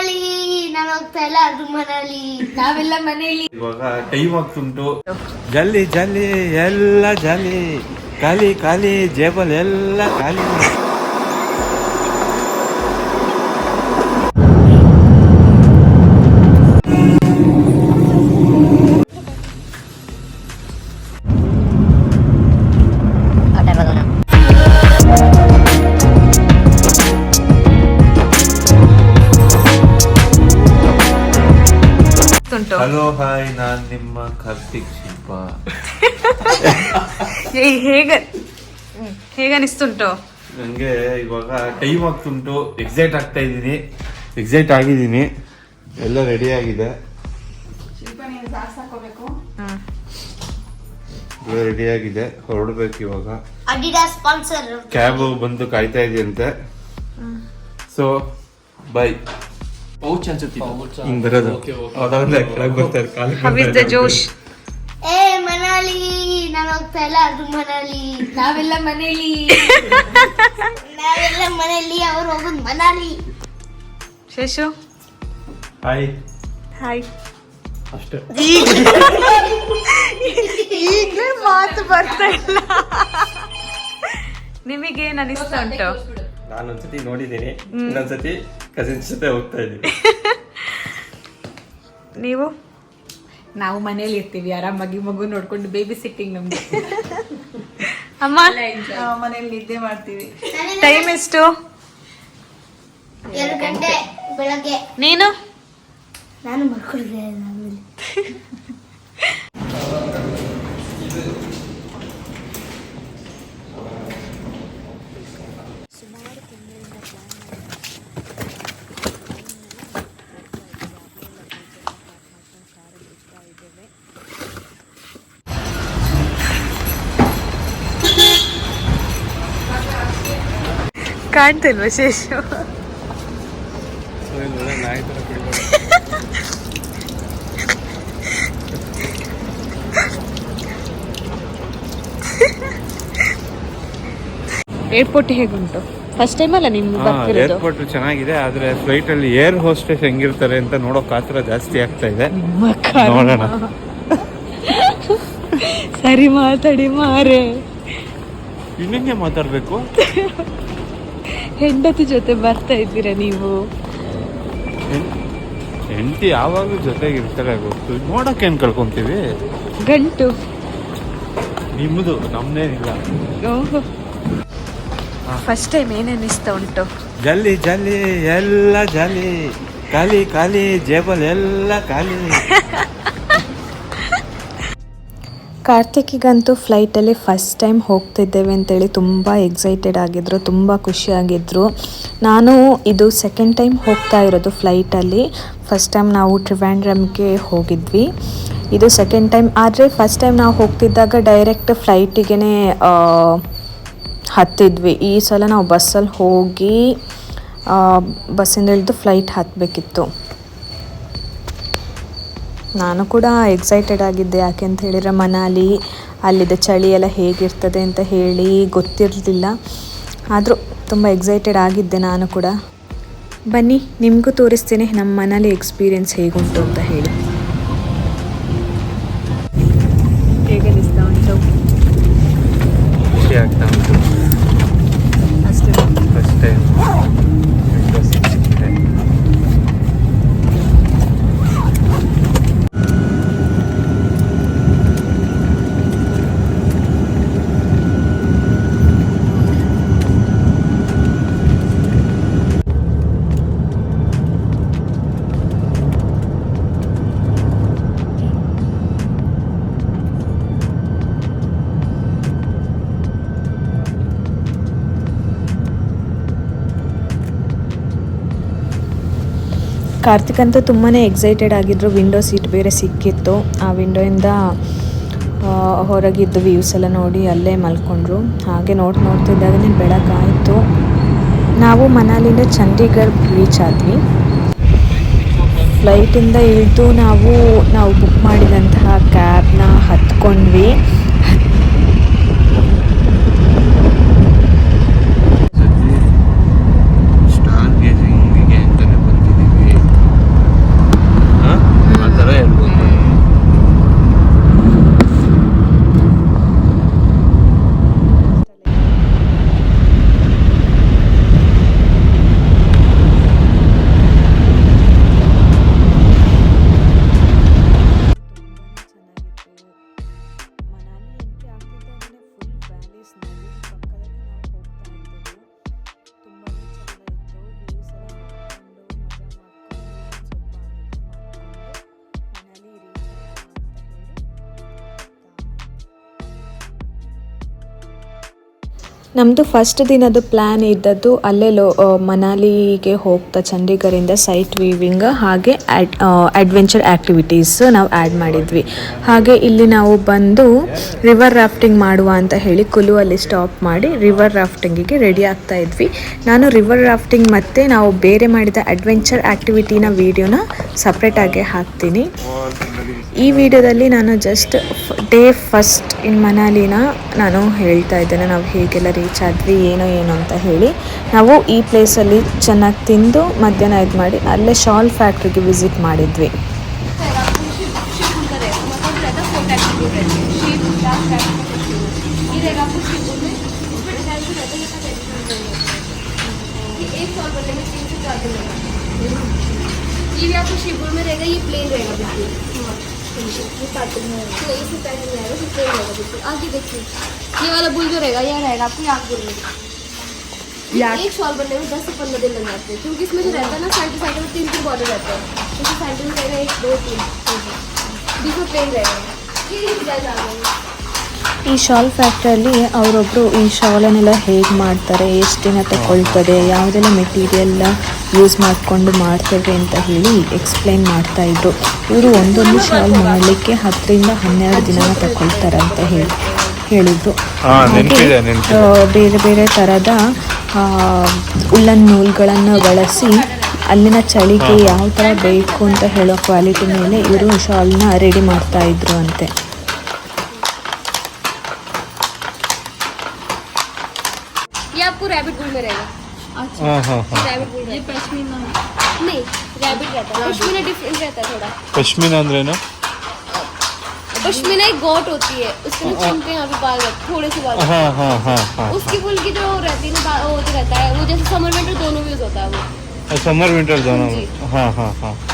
ಮನಾಲಿ, ನಾನು ಹೋಗ್ತಾ ಇಲ್ಲ, ಅದು ಮನಾಲಿ, ನಾವೆಲ್ಲ ಮನೆಯಲ್ಲಿ. ಇವಾಗ ಟೈಮ್ ಆಗ್ತುಂಟು. ಜಲ್ಲಿ ಜಲ್ಲಿ ಎಲ್ಲ ಜಲ್ಲಿ, ಖಾಲಿ ಖಾಲಿ ಜೇಬಲ್ ಎಲ್ಲ ಖಾಲಿ. ಹಲೋ ಹಾಯ್, ನಾನ್ ನಿಮ್ಮ ಕಾರ್ತಿಕ್ ಶಿಲ್ಪ. ಹೇಗನಿಸ್ತುಂಟು? ನಂಗೆ ಇವಾಗ ಟೈಮ್ ಆಗ್ತುಂಟು. ಎಕ್ಸೈಟ್ ಆಗಿದ್ದೀನಿ. ಎಲ್ಲ ರೆಡಿ ಆಗಿದೆ, ರೆಡಿ ಆಗಿದೆ. ಹೊರಡ್ಬೇಕು ಇವಾಗ. ಅಡಿಡಾಸ್ ಸ್ಪಾನ್ಸರ್ ಕ್ಯಾಬ್ ಬಂದು ಕಾಯ್ತಾ ಇದೆಯಂತೆ. So by. ಪೌಚ್ ಅನ್ಸುತ್ತೆ ಹಿಂಗ್ ಬರೋದು. ಕೆಳಗೆ ಬರ್ತಾರೆ ಹವಿದ್ದ ಜೋಶ್. ಮನಾಲಿ, ನಾನು ಹೋಗ್ತಾ ಇಲ್ಲ, ಅದು ಮನಾಲಿ, ನಾವೆಲ್ಲ ಮನೇಲಿ. ನಾವೆಲ್ಲ ಮನೇಲಿ, ಅವ್ರು ಹೋಗೋದು ಮನಾಲಿ. ಶೇಷು ಹಾಯ್. ಹಾಯ್. ಅಷ್ಟೇ. ಈಗಲೇ ಮಾತು ಬರ್ತಾ ಇಲ್ಲ. ನಿಮಗೇನ್ ಅನಿಸ್ತಾ ಉಂಟು? ನಾನೊಂದ್ಸತಿ ನೋಡಿದ್ದೀನಿ, ಇನ್ನೊಂದ್ಸತಿ ಕಸಿನ್ಸ್ ಜೊತೆ ಹೋಗ್ತಾ ಇದ್ದೀವಿ. ನೀವು? ನಾವು ಮನೇಲಿ ಇರ್ತೀವಿ ಆರಾಮಾಗಿ, ಮಗು ನೋಡ್ಕೊಂಡು. ಬೇಬಿ ಸಿಟ್ಟಿಂಗ್ ನಮ್ದು. ಅಮ್ಮ ಮನೇಲಿ ನಿದ್ದೆ ಮಾಡ್ತೀವಿ. ಟೈಮ್ ಎಷ್ಟು? 2 ಗಂಟೆ ಬೆಳಗ್ಗೆ. ನೀನು? ನಾನು ಮಲ್ಕೊಂಡಿದ್ದೆ ಆಮೇಲೆ. ಕಾಣ್ತಿಲ್ವ ಶೇಷು? ಏರ್ಪೋರ್ಟ್ ಹೇಗುಂಟು? ಫಸ್ಟ್ ಟೈಮ್ ಅಲ್ಲ ನಿಮ್ಗೆ ಬರ್ತಿರೋದು? ಏರ್ಪೋರ್ಟ್ ಚೆನ್ನಾಗಿದೆ, ಆದ್ರೆ ಫ್ಲೈಟ್ ಅಲ್ಲಿ ಏರ್ ಹೋಸ್ಟೆಸ್ ಹೆಂಗಿರ್ತಾರೆ ಅಂತ ನೋಡೋಕ್ ಕಾತರ ಜಾಸ್ತಿ ಆಗ್ತಾ ಇದೆ. ನೋಡೋಣ. ಸರಿ ಮಾತಾಡಿ ಮಾರೆ. ಇನ್ನಂಗೆ ಮಾತಾಡ್ಬೇಕು. ಹೆಂಡತಿ ಜೊತೆ ಬರ್ತಾ ಇದ್ದೀರಾ ನೀವು? ಹೆಂಡತಿ ಯಾವಾಗ್ಲೂ ಜೊತೆಗಿರ್ತಾರೆ, ಗೊತ್ತು. ನೋಡಕ್ ಏನ್ ಕಳ್ಕೊಂತೀವಿ? ಗಂಟು ನಿಮ್ಮದು, ನಮ್ದೇನಿಲ್ಲ. ಫಸ್ಟ್ ಟೈಮ್ ಏನೇನಿಸ್ತಾ ಉಂಟು? ಜಲ್ಲಿ ಜಲ್ಲಿ ಎಲ್ಲ ಜಲ್ಲಿ, ಖಾಲಿ ಖಾಲಿ ಜೇಬಲ್ ಎಲ್ಲ ಖಾಲಿ. ಕಾರ್ತಿಕಿಗಂತೂ ಫ್ಲೈಟಲ್ಲಿ ಫಸ್ಟ್ ಟೈಮ್ ಹೋಗ್ತಿದ್ದೇವೆ ಅಂತೇಳಿ ತುಂಬ ಎಕ್ಸೈಟೆಡ್ ಆಗಿದ್ರು, ತುಂಬ ಖುಷಿಯಾಗಿದ್ದರು. ನಾನು ಇದು ಸೆಕೆಂಡ್ ಟೈಮ್ ಹೋಗ್ತಾ ಇರೋದು ಫ್ಲೈಟಲ್ಲಿ. ಫಸ್ಟ್ ಟೈಮ್ ನಾವು ಟ್ರಿವ್ಯಾಂಡ್ರಮ್ಗೆ ಹೋಗಿದ್ವಿ, ಇದು ಸೆಕೆಂಡ್ ಟೈಮ್. ಆದರೆ ಫಸ್ಟ್ ಟೈಮ್ ನಾವು ಹೋಗ್ತಿದ್ದಾಗ ಡೈರೆಕ್ಟ್ ಫ್ಲೈಟಿಗೆ ಹತ್ತಿದ್ವಿ. ಈ ಸಲ ನಾವು ಬಸ್ಸಲ್ಲಿ ಹೋಗಿ ಬಸ್ಸಿಂದ ಇಳಿದು ಫ್ಲೈಟ್ ಹತ್ತಬೇಕಿತ್ತು. ನಾನು ಕೂಡ ಎಕ್ಸೈಟೆಡ್ ಆಗಿದ್ದೆ, ಯಾಕೆ ಅಂತ ಹೇಳಿದರೆ ಮನಾಲಿ ಅಲ್ಲಿದ್ದ ಚಳಿ ಎಲ್ಲ ಹೇಗಿರ್ತದೆ ಅಂತ ಹೇಳಿ ಗೊತ್ತಿರಲಿಲ್ಲ. ಆದರೂ ತುಂಬ ಎಕ್ಸೈಟೆಡ್ ಆಗಿದ್ದೆ ನಾನು ಕೂಡ. ಬನ್ನಿ ನಿಮಗೂ ತೋರಿಸ್ತೀನಿ ನಮ್ಮ ಮನಾಲಿ ಎಕ್ಸ್ಪೀರಿಯೆನ್ಸ್ ಹೇಗುಂಟು ಅಂತ ಹೇಳಿ. ಹೇಗನಿಸ್ತಾ ಉಂಟು? ಖುಷಿ ಆಗ್ತಾ ಉಂಟು. ಅಷ್ಟೇ ಫಸ್ಟ್ ಟೈಮ್ ವಿಂಡೋ ಸೀಟ್ ಸಿಕ್ಕಿದೆ. ಕಾರ್ತಿಕ್ ಅಂತೂ ತುಂಬಾ ಎಕ್ಸೈಟೆಡ್ ಆಗಿದ್ದರು. ವಿಂಡೋ ಸೀಟ್ ಬೇರೆ ಸಿಕ್ಕಿತ್ತು. ಆ ವಿಂಡೋಯಿಂದ ಹೊರಗಿದ್ದು ವ್ಯೂಸ್ ಎಲ್ಲ ನೋಡಿ ಅಲ್ಲೇ ಮಲ್ಕೊಂಡ್ರು. ಹಾಗೆ ನೋಡ್ತಿದ್ದಾಗಲೇ ಬೆಳಕಾಯಿತು. ನಾವು ಮನಾಲಿಂದ ಚಂಡೀಗಢ್ ರೀಚ್ ಆದ್ವಿ. ಫ್ಲೈಟಿಂದ ಇಳಿದು ನಾವು ಬುಕ್ ಮಾಡಿದಂತಹ ಕ್ಯಾಬ್ನ ಹತ್ಕೊಂಡ್ವಿ. ಸ್ಟಾರ್ ಗೇಜಿಂಗಿಗೆ ಅಂತಲೇ ಬಂದಿದ್ದೀವಿ. ನಮ್ಮದು ಫಸ್ಟ್ ದಿನದ ಪ್ಲ್ಯಾನ್ ಇದ್ದದ್ದು ಅಲ್ಲೇ ಮನಾಲಿಗೆ ಹೋಗ್ತಾ ಚಂಡೀಗಢದಿಂದ ಸೈಟ್ ವೀವಿಂಗ್ ಹಾಗೆ ಅಡ್ವೆಂಚರ್ ಆ್ಯಕ್ಟಿವಿಟೀಸ್ ನಾವು ಆ್ಯಡ್ ಮಾಡಿದ್ವಿ. ಹಾಗೆ ಇಲ್ಲಿ ನಾವು ಬಂದು ರಿವರ್ ರಾಫ್ಟಿಂಗ್ ಮಾಡುವ ಅಂತ ಹೇಳಿ ಕುಲುವಲ್ಲಿ ಸ್ಟಾಪ್ ಮಾಡಿ ರಿವರ್ ರಾಫ್ಟಿಂಗಿಗೆ ರೆಡಿ ಆಗ್ತಾ ಇದ್ವಿ. ನಾನು ರಿವರ್ ರಾಫ್ಟಿಂಗ್ ಮತ್ತು ನಾವು ಬೇರೆ ಮಾಡಿದ ಅಡ್ವೆಂಚರ್ ಆ್ಯಕ್ಟಿವಿಟಿನ ವೀಡಿಯೋನ ಸಪ್ರೇಟಾಗಿ ಹಾಕ್ತೀನಿ. ಈ ವಿಡಿಯೋದಲ್ಲಿ ನಾನು ಜಸ್ಟ್ ಡೇ ಫಸ್ಟ್ ಇನ್ ಮನಾಲಿನ ನಾನು ಹೇಳ್ತಾ ಇದ್ದೇನೆ, ನಾವು ಹೇಗೆಲ್ಲ ರೀಚ್ ಆದ್ವಿ ಏನೋ ಅಂತ ಹೇಳಿ. ನಾವು ಈ ಪ್ಲೇಸಲ್ಲಿ ಚೆನ್ನಾಗಿ ತಿಂದು ಮಧ್ಯಾಹ್ನ ಇದು ಮಾಡಿ ಅಲ್ಲೇ ಶಾಲ್ ಫ್ಯಾಕ್ಟ್ರಿಗೆ ವಿಸಿಟ್ ಮಾಡಿದ್ವಿ. ये भी आपको शिवपुर में रहेगा, ये प्लेन रहेगा बिल्कुल, ये पैटर्न में रहेगा, तो इसी पैटर्न में आएगा, तो प्लेन रहेगा बिल्कुल. आगे देखिए ये वाला बुल जो रहेगा यहाँ रहेगा आपको याक बुल में. एक शॉल बनने में 10 से 15 दिन लग जाते हैं, क्योंकि इसमें जो रहता है ना साइड टू साइड में 3 बॉर्डर रहता है. जैसे साइड में रहेगा 1 2 3 बीच में प्लेन रहेगा. ये डिजाइन आ गया. ಈ ಶಾಲ್ ಫ್ಯಾಕ್ಟ್ರಿಯಲ್ಲಿ ಅವರೊಬ್ಬರು ಈ ಶಾಲನ್ನೆಲ್ಲ ಹೇಗೆ ಮಾಡ್ತಾರೆ, ಎಷ್ಟು ದಿನ ತಗೊಳ್ತದೆ, ಯಾವುದೆಲ್ಲ ಮೆಟೀರಿಯಲ್ ಯೂಸ್ ಮಾಡಿಕೊಂಡು ಮಾಡ್ತೇವೆ ಅಂತ ಹೇಳಿ ಎಕ್ಸ್ಪ್ಲೈನ್ ಮಾಡ್ತಾಯಿದ್ರು. ಇವರು ಒಂದೊಂದು ಶಾಲ್ ಮಾಡಲಿಕ್ಕೆ 10 ರಿಂದ 12 ದಿನ ತಗೊಳ್ತಾರೆ ಅಂತ ಹೇಳಿದರು. ಬೇರೆ ಬೇರೆ ಥರದ ಉಲ್ಲನ್ ನೂಲ್ಗಳನ್ನು ಬಳಸಿ ಅಲ್ಲಿನ ಚಳಿಗೆ ಯಾವ ಥರ ಬೇಕು ಅಂತ ಹೇಳೋ ಕ್ವಾಲಿಟಿ ಮೇಲೆ ಇವರು ಶಾಲ್ನ ರೆಡಿ ಮಾಡ್ತಾಯಿದ್ರು ಅಂತೆ. ये आपको रैबिट बुल में रहेगा. अच्छा रैबिट बुल, ये पश्मीना नहीं, रैबिट रहता है. पश्मीना डिफरेंट रहता है थोड़ा. पश्मीना ಅಂದ್ರೆ ಏನು? पश्मीना एक गोट होती है, उसके ना चिन पे यहाँ पे बाल रहते, थोड़े से बाल. हाँ. उसकी बुल की जो रहती है ना वो रहता है, वो जैसे समर विंटर दोनों यूज होता है वो. समर विंटर दोनों. हाँ.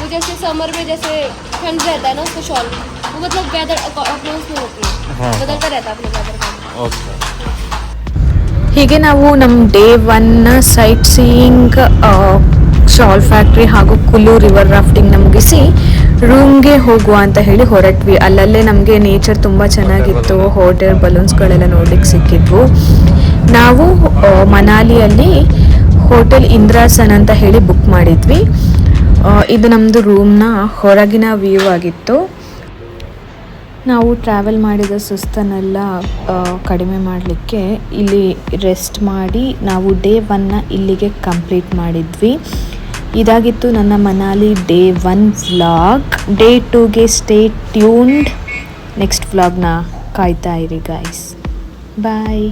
वो जैसे समर में जैसे ठंड रहता है ना उसका शॉल, वो मतलब वेदर अपने उसमें होती है, बदलता रहता है अपने वेदर का. ओके. ಹೀಗೆ ನಾವು ನಮ್ಮ day 1 sightseeing shawl factory ಹಾಗೂ ಕುಲು ರಿವರ್ ರಾಫ್ಟಿಂಗ್ನ ಮುಗಿಸಿ ರೂಮ್ಗೆ ಹೋಗುವ ಅಂತ ಹೇಳಿ ಹೊರಟ್ವಿ. ಅಲ್ಲಲ್ಲೇ ನಮಗೆ ನೇಚರ್ ತುಂಬ ಚೆನ್ನಾಗಿತ್ತು, ಹೋಟೆಲ್ ಬಲೂನ್ಸ್ಗಳೆಲ್ಲ ನೋಡ್ಲಿಕ್ಕೆ ಸಿಕ್ಕಿದ್ವು. ನಾವು ಮನಾಲಿಯಲ್ಲಿ ಹೋಟೆಲ್ ಇಂದ್ರಾಸನ್ ಅಂತ ಹೇಳಿ ಬುಕ್ ಮಾಡಿದ್ವಿ. ಇದು ನಮ್ಮದು ರೂಮ್ನ ಹೊರಗಿನ ವ್ಯೂ ಆಗಿತ್ತು. ನಾವು ಟ್ರಾವೆಲ್ ಮಾಡಿದ ಸುಸ್ತನ್ನೆಲ್ಲ ಕಡಿಮೆ ಮಾಡಲಿಕ್ಕೆ ಇಲ್ಲಿ ರೆಸ್ಟ್ ಮಾಡಿ ನಾವು ಡೇ 1ನ ಇಲ್ಲಿಗೆ ಕಂಪ್ಲೀಟ್ ಮಾಡಿದ್ವಿ. ಇದಾಗಿತ್ತು ನನ್ನ ಮನಾಲಿ ಡೇ 1 ವ್ಲಾಗ್. ಡೇ 2ಗೆ ಸ್ಟೇ ಟ್ಯೂನ್ಡ್. ನೆಕ್ಸ್ಟ್ ವ್ಲಾಗ್ನ ಕಾಯ್ತಾ ಇರಿ ಗೈಸ್. ಬಾಯ್.